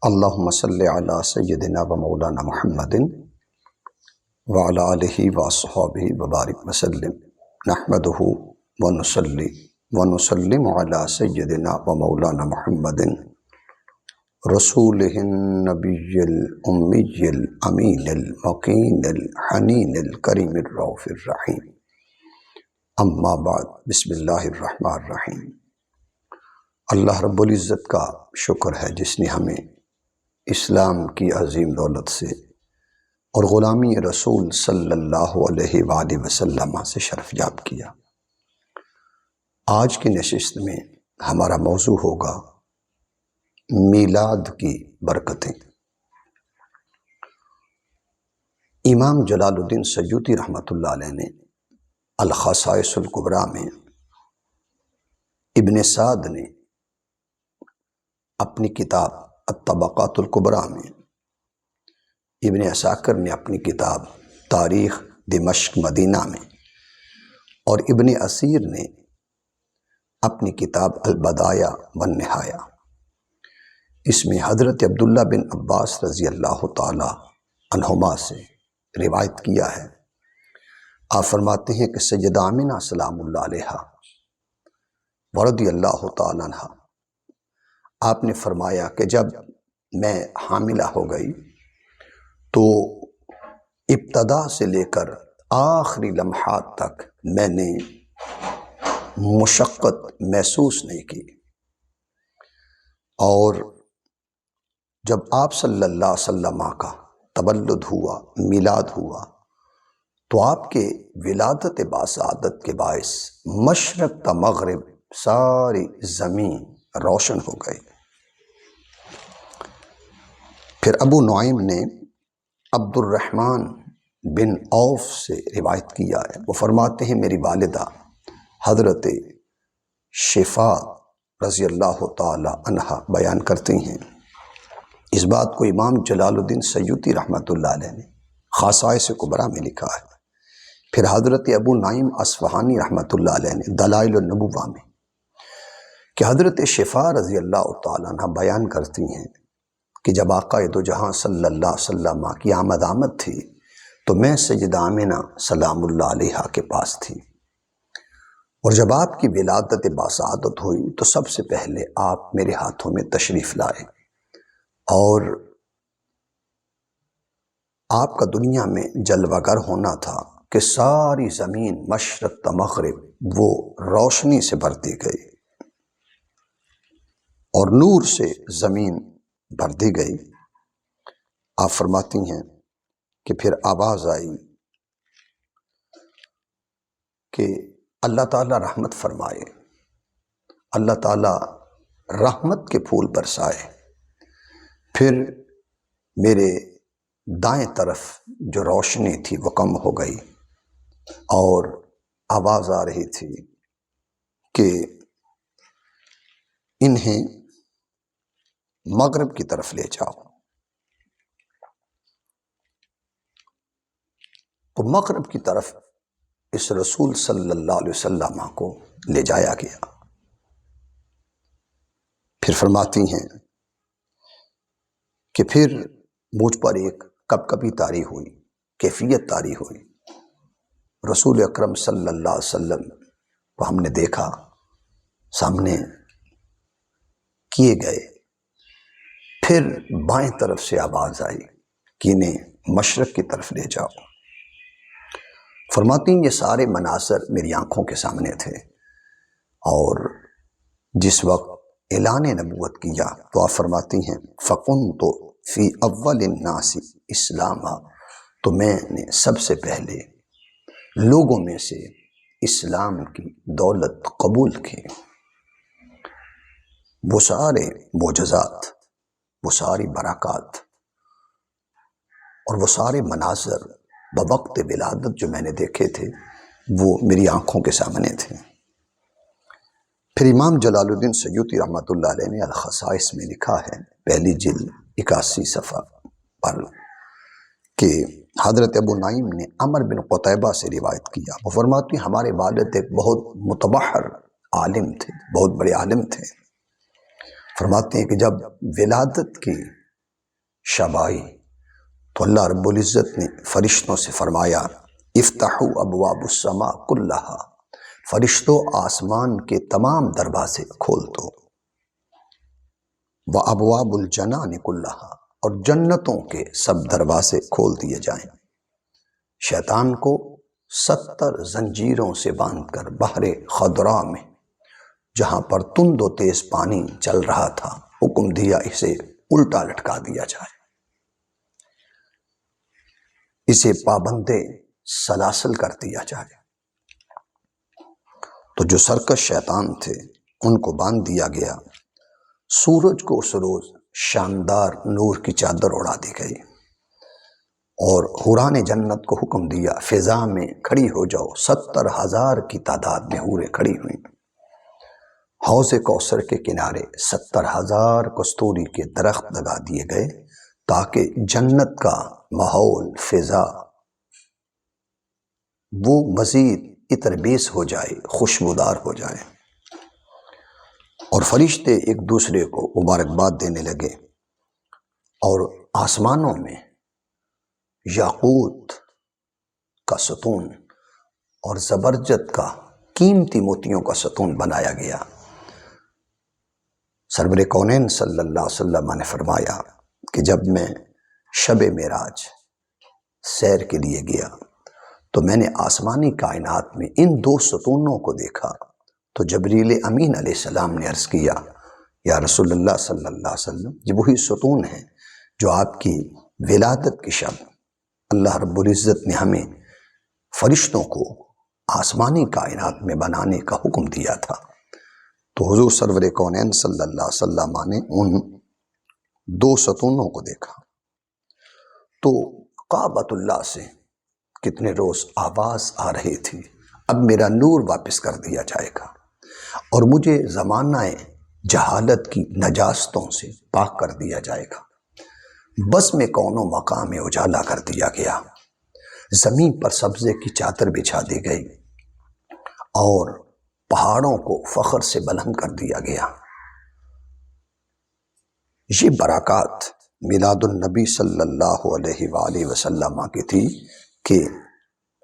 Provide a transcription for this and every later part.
اللہم صلی علی سیدنا و مولانا محمد وعلی آلہ و اصحابہ وبارک وسلم نحمدہ و نصلی و نسلم علی سیدنا و مولانا محمد رسولہ النبی الامی الامین المکین الحنین الکریم الرؤوف الرحیم اما بعد بسم اللہ الرحمن الرحیم۔ اللہ رب العزت کا شکر ہے جس نے ہمیں اسلام کی عظیم دولت سے اور غلامی رسول صلی اللہ علیہ وآلہ وسلم سے شرف یاب کیا۔ آج کی نشست میں ہمارا موضوع ہوگا میلاد کی برکتیں۔ امام جلال الدین سیوطی رحمۃ اللہ علیہ نے الخصائص الکبریٰ میں، ابن سعد نے اپنی کتاب الطبقات الکبریٰ میں، ابن عساکر نے اپنی کتاب تاریخ دمشق مدینہ میں، اور ابن اسیر نے اپنی کتاب البدایہ والنہایہ، اس میں حضرت عبداللہ بن عباس رضی اللہ تعالی عنہما سے روایت کیا ہے۔ آپ فرماتے ہیں کہ سیدہ آمنہ سلام اللہ علیہا ورضی اللہ تعالی عنہا، آپ نے فرمایا کہ جب میں حاملہ ہو گئی تو ابتدا سے لے کر آخری لمحات تک میں نے مشقت محسوس نہیں کی، اور جب آپ صلی اللہ علیہ وسلم کا تولد ہوا، میلاد ہوا، تو آپ کے ولادت باسعادت کے باعث مشرق تا مغرب ساری زمین روشن ہو گئی۔ پھر ابو نعیم نے عبد الرحمن بن عوف سے روایت کیا ہے، وہ فرماتے ہیں میری والدہ حضرت شفا رضی اللہ تعالی عنہا بیان کرتی ہیں، اس بات کو امام جلال الدین سیوطی رحمۃ اللہ علیہ نے خصائص کبریٰ میں لکھا ہے۔ پھر حضرت ابو نعیم اصفہانی رحمۃ اللہ علیہ نے دلائل النبوہ میں کہ حضرت شفا رضی اللہ تعالی عنہ بیان کرتی ہیں کہ جب آقا دو جہاں صلی اللہ علیہ وسلم کی آمد تھی تو میں سیدہ آمنہ سلام اللہ علیہا کے پاس تھی، اور جب آپ کی ولادت باسعادت ہوئی تو سب سے پہلے آپ میرے ہاتھوں میں تشریف لائے، اور آپ کا دنیا میں جلوہ گر ہونا تھا کہ ساری زمین مشرق تا مغرب وہ روشنی سے بھرتی گئی اور نور سے زمین بھر دی گئی۔ آپ فرماتی ہیں کہ پھر آواز آئی کہ اللہ تعالیٰ رحمت فرمائے، اللہ تعالیٰ رحمت کے پھول برسائے۔ پھر میرے دائیں طرف جو روشنی تھی وہ کم ہو گئی، اور آواز آ رہی تھی کہ انہیں مغرب کی طرف لے جاؤ۔ تو مغرب کی طرف اس رسول صلی اللہ علیہ وسلم کو لے جایا گیا۔ پھر فرماتی ہیں کہ پھر مجھ پر ایک کپکپی طاری ہوئی، کیفیت طاری ہوئی۔ رسول اکرم صلی اللہ علیہ وسلم کو ہم نے دیکھا، سامنے کیے گئے۔ پھر بائیں طرف سے آواز آئی کہ انہیں مشرق کی طرف لے جاؤ۔ فرماتی ہیں یہ سارے مناظر میری آنکھوں کے سامنے تھے، اور جس وقت اعلان نبوت کیا تو آپ فرماتی ہیں فَكُنْتُ فِي أَوَّلِ النَّاسِ اسلاما، تو میں نے سب سے پہلے لوگوں میں سے اسلام کی دولت قبول کی۔ وہ سارے معجزات، وہ ساری برکات اور وہ سارے مناظر بوقت ولادت جو میں نے دیکھے تھے وہ میری آنکھوں کے سامنے تھے۔ پھر امام جلال الدین سیوطی رحمۃ اللہ علیہ نے الخصائص میں لکھا ہے، پہلی جلد 81 صفحہ پر، کہ حضرت ابو نعیم نے عمر بن قتیبہ سے روایت کیا، وہ فرماتی ہیں ہمارے والد ایک بہت متبحر عالم تھے، بہت بڑے عالم تھے۔ فرماتے ہیں کہ جب ولادت کی شب آئی تو اللہ رب العزت نے فرشتوں سے فرمایا افتحوا ابواب السماء کلہا، فرشتوں آسمان کے تمام دروازے کھول دو، وابواب الجنان کلہا، اور جنتوں کے سب دروازے کھول دیے جائیں۔ شیطان کو 70 زنجیروں سے باندھ کر بحر خضراء میں، جہاں پر تند و تیز پانی چل رہا تھا، حکم دیا اسے الٹا لٹکا دیا جائے، اسے پابندے سلاسل کر دیا جائے۔ تو جو سرکش شیطان تھے ان کو باندھ دیا گیا۔ سورج کو اس روز شاندار نور کی چادر اڑا دی گئی، اور حوران جنت کو حکم دیا فضا میں کھڑی ہو جاؤ۔ 70,000 کی تعداد میں حوریں کھڑی ہوئیں۔ حوض کوثر کے کنارے 70,000 کستوری کے درخت لگا دیے گئے تاکہ جنت کا ماحول، فضا وہ مزید عطر بیز ہو جائے، خوشبودار ہو جائے۔ اور فرشتے ایک دوسرے کو مبارکباد دینے لگے، اور آسمانوں میں یاقوت کا ستون اور زبرجد کا قیمتی موتیوں کا ستون بنایا گیا۔ سرور کونین صلی اللہ علیہ وسلم نے فرمایا کہ جب میں شب معراج سیر کے لیے گیا تو میں نے آسمانی کائنات میں ان 2 ستونوں کو دیکھا، تو جبریل امین علیہ السلام نے عرض کیا یا رسول اللہ صلی اللہ علیہ وسلم، یہ وہی ستون ہیں جو آپ کی ولادت کی شب اللہ رب العزت نے ہمیں فرشتوں کو آسمانی کائنات میں بنانے کا حکم دیا تھا۔ تو حضور سرور کونین صلی اللہ علیہ وسلم نے ان 2 ستونوں کو دیکھا۔ تو کعبۃ اللہ سے کتنے روز آواز آ رہی تھی، اب میرا نور واپس کر دیا جائے گا اور مجھے زمانہ جہالت کی نجاستوں سے پاک کر دیا جائے گا۔ بس میں کونوں مقام اجالا کر دیا گیا، زمین پر سبزے کی چادر بچھا دی گئی، اور پہاڑوں کو فخر سے بلند کر دیا گیا۔ یہ برکات میلاد النبی صلی اللہ علیہ وآلہ وسلم کی تھی کہ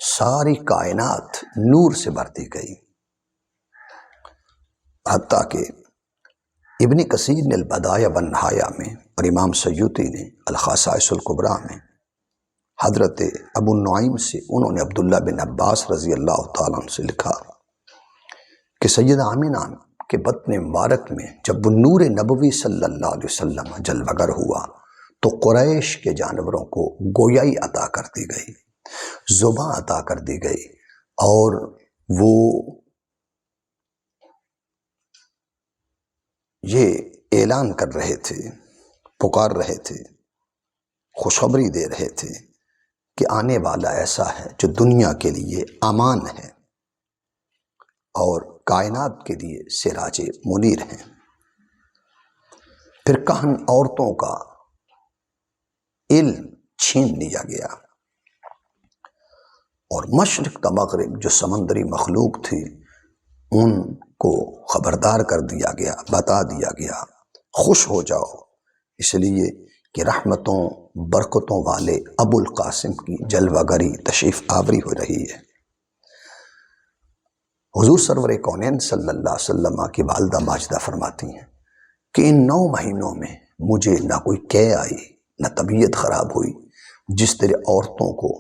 ساری کائنات نور سے بھر دی گئی۔ حتیٰ کہ ابن کثیر نے البدایہ والنہایہ میں اور امام سیوطی نے الخصائص الکبریٰ میں حضرت ابو نعیم سے، انہوں نے عبداللہ بن عباس رضی اللہ تعالیٰ عنہ سے لکھا کہ سیدہ آمینہ کے بطن مبارک میں جب وہ نور نبوی صلی اللہ علیہ وسلم جلوہ گر ہوا تو قریش کے جانوروں کو گویائی عطا کر دی گئی، زباں عطا کر دی گئی، اور وہ یہ اعلان کر رہے تھے، پکار رہے تھے، خوشخبری دے رہے تھے کہ آنے والا ایسا ہے جو دنیا کے لیے امان ہے اور کائنات کے لیے سراج منیر ہیں۔ پھر کہن عورتوں کا علم چھین لیا گیا، اور مشرق تا مغرب جو سمندری مخلوق تھی ان کو خبردار کر دیا گیا، بتا دیا گیا خوش ہو جاؤ، اس لیے کہ رحمتوں برکتوں والے ابو القاسم کی جلوہ گری تشریف آوری ہو رہی ہے۔ حضور سرور کونین صلی اللہ علیہ وسلم کی والدہ ماجدہ فرماتی ہیں کہ ان 9 مہینوں میں مجھے نہ کوئی قے آئی، نہ طبیعت خراب ہوئی۔ جس طرح عورتوں کو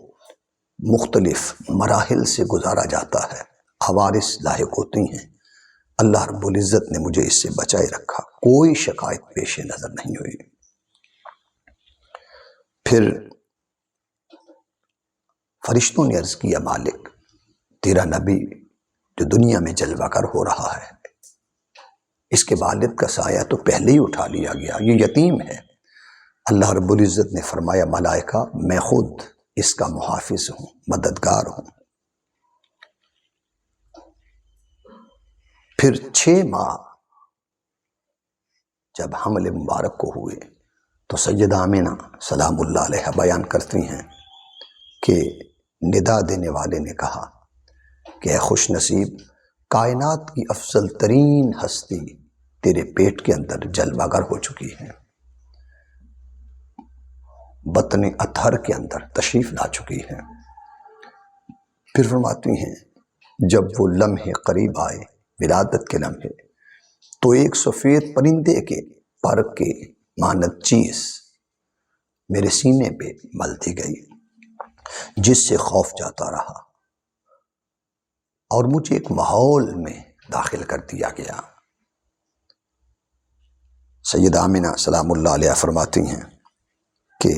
مختلف مراحل سے گزارا جاتا ہے، حوادث لاحق ہوتی ہیں، اللہ رب العزت نے مجھے اس سے بچائے رکھا، کوئی شکایت پیش نظر نہیں ہوئی۔ پھر فرشتوں نے عرض کیا مالک، تیرا نبی جو دنیا میں جلوہ گر ہو رہا ہے، اس کے والد کا سایہ تو پہلے ہی اٹھا لیا گیا، یہ یتیم ہے۔ اللہ رب العزت نے فرمایا ملائکہ میں خود اس کا محافظ ہوں، مددگار ہوں۔ پھر 6 ماہ جب حمل مبارک کو ہوئے تو سیدہ آمینہ سلام اللہ علیہ بیان کرتی ہیں کہ ندا دینے والے نے کہا کہ اے خوش نصیب، کائنات کی افضل ترین ہستی تیرے پیٹ کے اندر جلوہ گر ہو چکی ہے۔ بطن اطہر کے اندر تشریف لا چکی ہیں۔ پھر فرماتی ہیں جب وہ لمحے قریب آئے، ولادت کے لمحے، تو ایک سفید پرندے کے پر کے مانند چیز میرے سینے پہ مل دی گئی، جس سے خوف جاتا رہا اور مجھے ایک ماحول میں داخل کر دیا گیا۔ سیدہ آمنہ سلام اللہ علیہ فرماتی ہیں کہ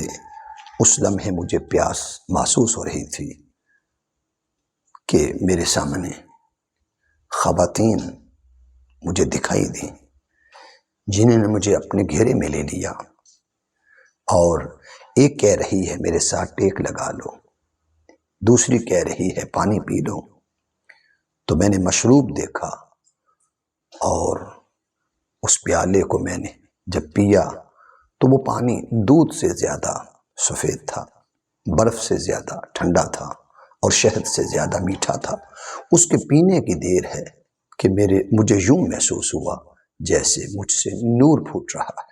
اس لمحے مجھے پیاس محسوس ہو رہی تھی کہ میرے سامنے خواتین مجھے دکھائی دیں، جنہوں نے مجھے اپنے گھیرے میں لے لیا، اور ایک کہہ رہی ہے میرے ساتھ ٹیک لگا لو، دوسری کہہ رہی ہے پانی پی لو۔ تو میں نے مشروب دیکھا اور اس پیالے کو میں نے جب پیا تو وہ پانی دودھ سے زیادہ سفید تھا، برف سے زیادہ ٹھنڈا تھا اور شہد سے زیادہ میٹھا تھا۔ اس کے پینے کی دیر ہے کہ مجھے یوں محسوس ہوا جیسے مجھ سے نور پھوٹ رہا ہے۔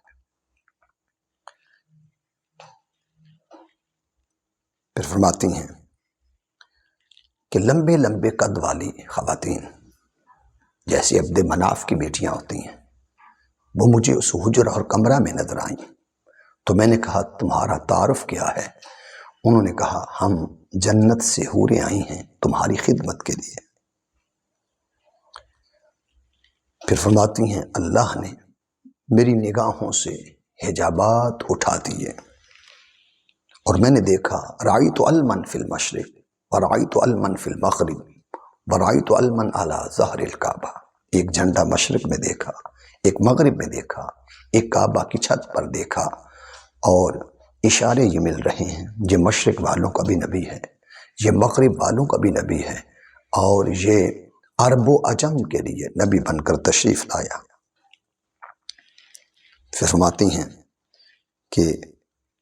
پھر فرماتی ہیں کہ لمبے لمبے قد والی خواتین جیسے عبد مناف کی بیٹیاں ہوتی ہیں، وہ مجھے اس حجرہ اور کمرہ میں نظر آئیں۔ تو میں نے کہا تمہارا تعارف کیا ہے؟ انہوں نے کہا ہم جنت سے حوریں آئی ہیں تمہاری خدمت کے لیے۔ پھر فرماتی ہیں اللہ نے میری نگاہوں سے حجابات اٹھا دیے اور میں نے دیکھا رأیت علما فی المشرق ورأیت علما فی المغرب ورأیت علما علی ظہر الکعبہ۔ ایک جھنڈا مشرق میں دیکھا، ایک مغرب میں دیکھا، ایک کعبہ کی چھت پر دیکھا، اور اشارے یہ مل رہے ہیں یہ مشرق والوں کا بھی نبی ہے، یہ مغرب والوں کا بھی نبی ہے، اور یہ عرب و عجم کے لیے نبی بن کر تشریف لایا۔ پھر فرماتی ہیں کہ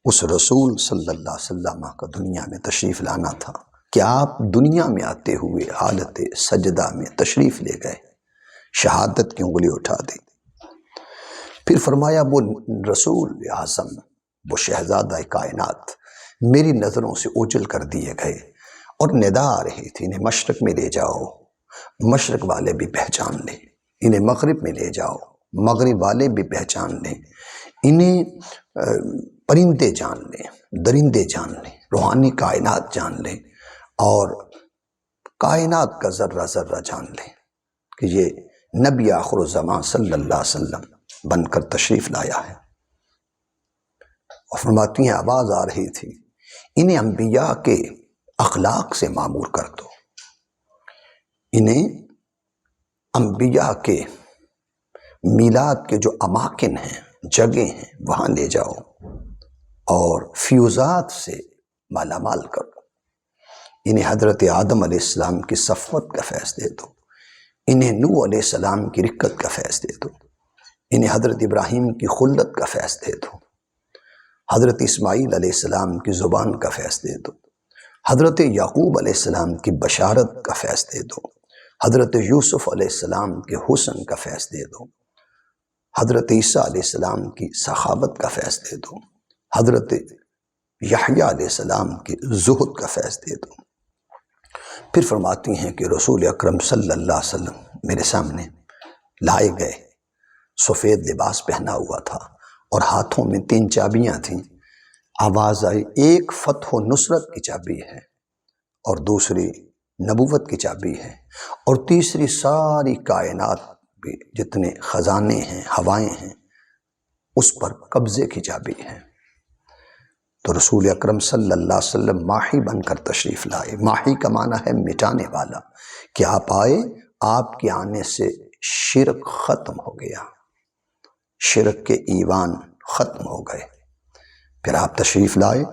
اس رسول صلی اللہ علیہ وسلم کا دنیا میں تشریف لانا تھا کہ آپ دنیا میں آتے ہوئے حالت سجدہ میں تشریف لے گئے، شہادت کی انگلی اٹھا دی۔ پھر فرمایا وہ رسول اعظم، وہ شہزادہ کائنات میری نظروں سے اوجھل کر دیے گئے اور ندا آ رہی تھی انہیں مشرق میں لے جاؤ، مشرق والے بھی پہچان لیں، انہیں مغرب میں لے جاؤ، مغرب والے بھی پہچان لیں، انہیں پرندے جان لیں، درندے جان لیں، روحانی کائنات جان لیں، اور کائنات کا ذرہ ذرہ جان لیں کہ یہ نبی آخر الزمان صلی اللہ علیہ وسلم بن کر تشریف لایا ہے۔ اور فرماتی ہیں آواز آ رہی تھی انہیں انبیاء کے اخلاق سے معمور کر دو، انہیں انبیاء کے میلاد کے جو اماکن ہیں، جگہیں ہیں، وہاں لے جاؤ اور فیوزات سے مالا مال کرو، انہیں حضرت آدم علیہ السلام کی صفوت کا فیض دے دو، انہیں نوح علیہ السلام کی رکت کا فیض دے دو، انہیں حضرت ابراہیم کی خلت کا فیض دے دو، حضرت اسماعیل علیہ السلام کی زبان کا فیض دے دو، حضرت یعقوب علیہ السلام کی بشارت کا فیض دے دو، حضرت یوسف علیہ السلام کے حسن کا فیض دے دو، حضرت عیسیٰ علیہ السلام کی سخاوت کا فیض دے دو، حضرت یحییٰ علیہ السلام کی زہد کا فیض دے دو۔ پھر فرماتی ہیں کہ رسول اکرم صلی اللہ علیہ وسلم میرے سامنے لائے گئے، سفید لباس پہنا ہوا تھا اور ہاتھوں میں 3 چابیاں تھیں۔ آواز آئی ایک فتح و نصرت کی چابی ہے، اور دوسری نبوت کی چابی ہے، اور تیسری ساری کائنات بھی جتنے خزانے ہیں، ہوائیں ہیں، اس پر قبضے کی چابی ہے۔ تو رسول اکرم صلی اللہ علیہ وسلم ماہی بن کر تشریف لائے۔ ماہی کا معنی ہے مٹانے والا، کہ آپ آئے، آپ کے آنے سے شرک ختم ہو گیا، شرک کے ایوان ختم ہو گئے۔ پھر آپ تشریف لائے،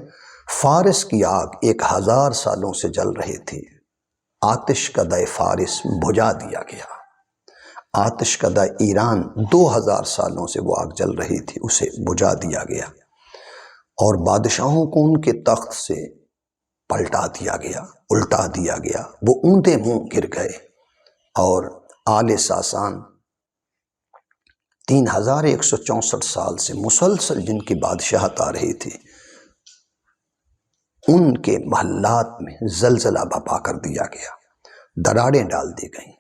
فارس کی آگ 1000 سالوں سے جل رہی تھی، آتش کدہ فارس بجھا دیا گیا، آتش کدہ ایران 2000 سالوں سے وہ آگ جل رہی تھی، اسے بجھا دیا گیا، اور بادشاہوں کو ان کے تخت سے پلٹا دیا گیا، الٹا دیا گیا، وہ اونٹے منہ گر گئے، اور آل ساسان 3164 سال سے مسلسل جن کی بادشاہت آ رہی تھی، ان کے محلات میں زلزلہ بپا کر دیا گیا، دراڑیں ڈال دی گئیں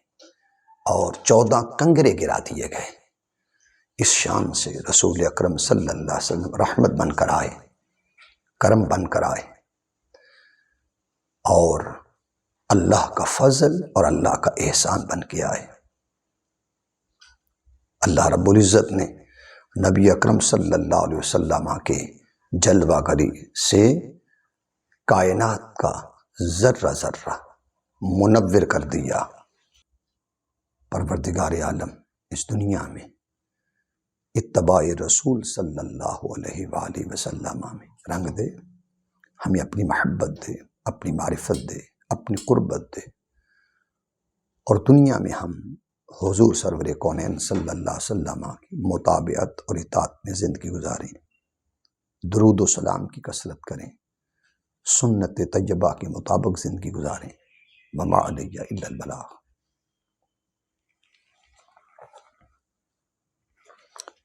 اور 14 کنگرے گرا دیے گئے۔ اس شان سے رسول اکرم صلی اللہ علیہ وسلم رحمت بن کر آئے، کرم بن کر آئے، اور اللہ کا فضل اور اللہ کا احسان بن کے آئے۔ اللہ رب العزت نے نبی اکرم صلی اللہ علیہ وسلم کے جلوہ گری سے کائنات کا ذرہ ذرہ منور کر دیا۔ پروردگار عالم اس دنیا میں اتباع رسول صلی اللہ علیہ وآلہ وسلم میں رنگ دے، ہمیں اپنی محبت دے، اپنی معرفت دے، اپنی قربت دے، اور دنیا میں ہم حضور سرور کونین صلی اللہ علیہ وسلم کی مطابعت اور اطاعت میں زندگی گزاریں، درود و سلام کی کثرت کریں، سنت طیبہ کے مطابق زندگی گزاریں۔ وما علیہ الا البلاغ۔